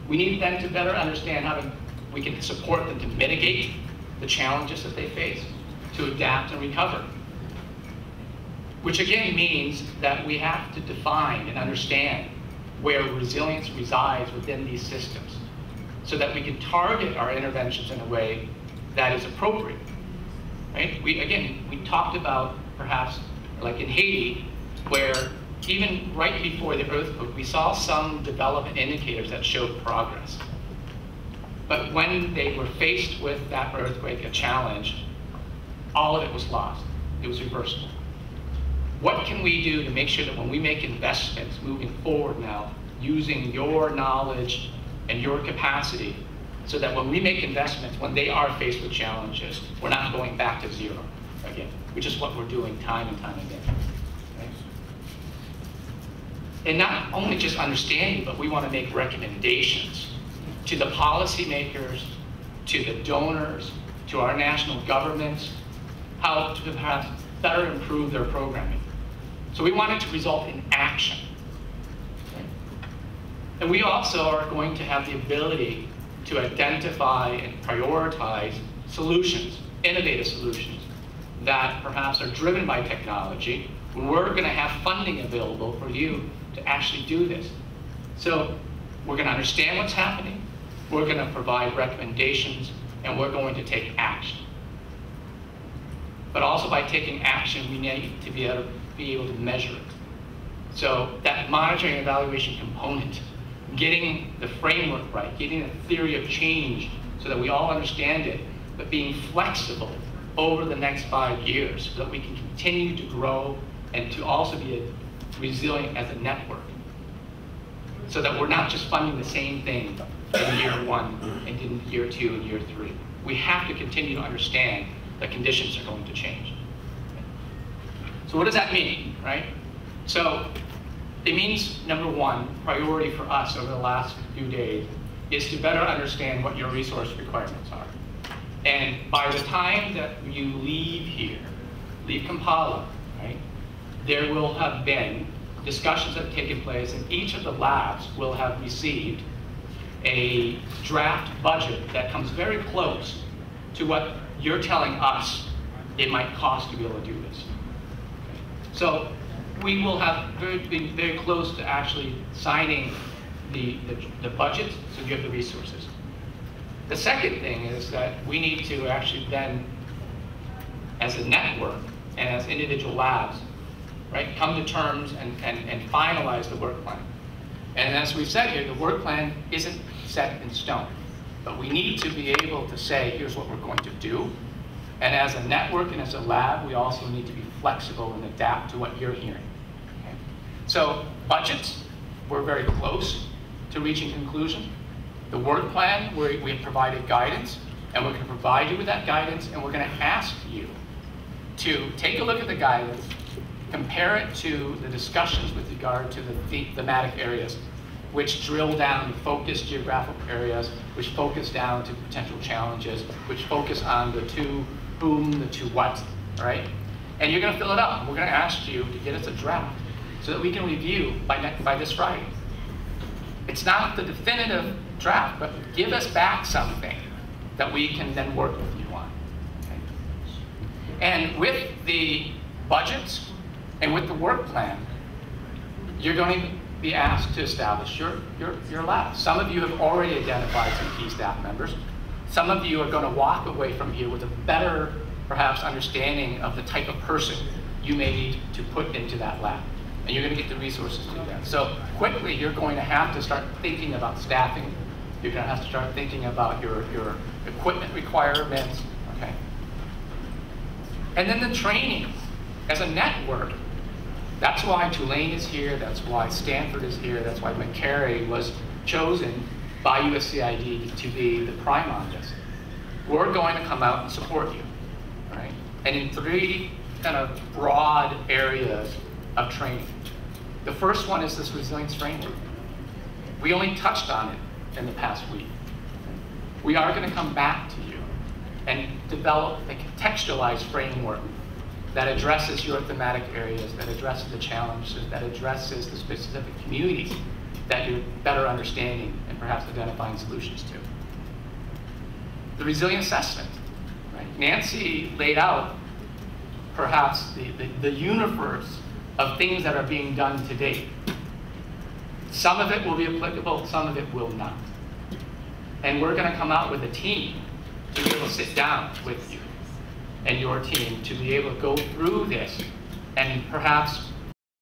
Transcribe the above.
We need them to better understand how we can support them to mitigate the challenges that they face, to adapt and recover. Which again means that we have to define and understand where resilience resides within these systems so that we can target our interventions in a way that is appropriate. Right? We talked about perhaps like in Haiti, where even right before the earthquake, we saw some development indicators that showed progress. But when they were faced with that earthquake, a challenge, all of it was lost. It was reversible. What can we do to make sure that when we make investments moving forward now, using your knowledge and your capacity, so that when we make investments, when they are faced with challenges, we're not going back to zero again, which is what we're doing time and time again. Right? And not only just understanding, but we want to make recommendations to the policymakers, to the donors, to our national governments, how to perhaps better improve their programming. So we want it to result in action. Okay? And we also are going to have the ability to identify and prioritize solutions, innovative solutions, that perhaps are driven by technology. We're going to have funding available for you to actually do this. So we're going to understand what's happening, we're going to provide recommendations, and we're going to take action. But also by taking action, we need to be able to measure it. So that monitoring and evaluation component, getting the framework right, getting a theory of change so that we all understand it, but being flexible over the next 5 years so that we can continue to grow and to also be resilient as a network. So that we're not just funding the same thing in year 1 and in year 2 and year 3. We have to continue to understand that conditions are going to change. So what does that mean, right? So it means, number one, priority for us over the last few days is to better understand what your resource requirements are. And by the time that you leave here, leave Kampala, right, there will have been discussions that have taken place, and each of the labs will have received a draft budget that comes very close to what you're telling us it might cost to be able to do this. Okay. So we will have been very close to actually signing the budget, so you have the resources. The second thing is that we need to actually then, as a network and as individual labs, right, come to terms and finalize the work plan. And as we've said here, the work plan isn't set in stone, but we need to be able to say, here's what we're going to do. And as a network and as a lab, we also need to be flexible and adapt to what you're hearing. Okay? So budgets, we're very close to reaching conclusion. The work plan, we have provided guidance, and we're going to provide you with that guidance, and we're going to ask you to take a look at the guidance, compare it to the discussions with regard to the thematic areas, which drill down to focus geographical areas, which focus down to potential challenges, which focus on the to whom, the to what, right? And you're going to fill it out. We're going to ask you to get us a draft so that we can review by this Friday. It's not the definitive draft, but give us back something that we can then work with you on. Okay? And with the budgets and with the work plan, you're going to be asked to establish your lab. Some of you have already identified some key staff members. Some of you are going to walk away from here with a better, perhaps, understanding of the type of person you may need to put into that lab. And you're going to get the resources to do that. So quickly, you're going to have to start thinking about staffing. You're going to have to start thinking about your equipment requirements, okay? And then the training as a network. That's why Tulane is here, that's why Stanford is here, that's why McCary was chosen by USCID to be the prime on this. We're going to come out and support you, right? And in 3 kind of broad areas of training. The first one is this resilience framework. We only touched on it in the past week. We are going to come back to you and develop a contextualized framework that addresses your thematic areas, that addresses the challenges, that addresses the specific communities that you're better understanding and perhaps identifying solutions to. The resilient assessment, right? Nancy laid out perhaps the universe of things that are being done to date. Some of it will be applicable, some of it will not. And we're going to come out with a team to be able to sit down with you and your team to be able to go through this and perhaps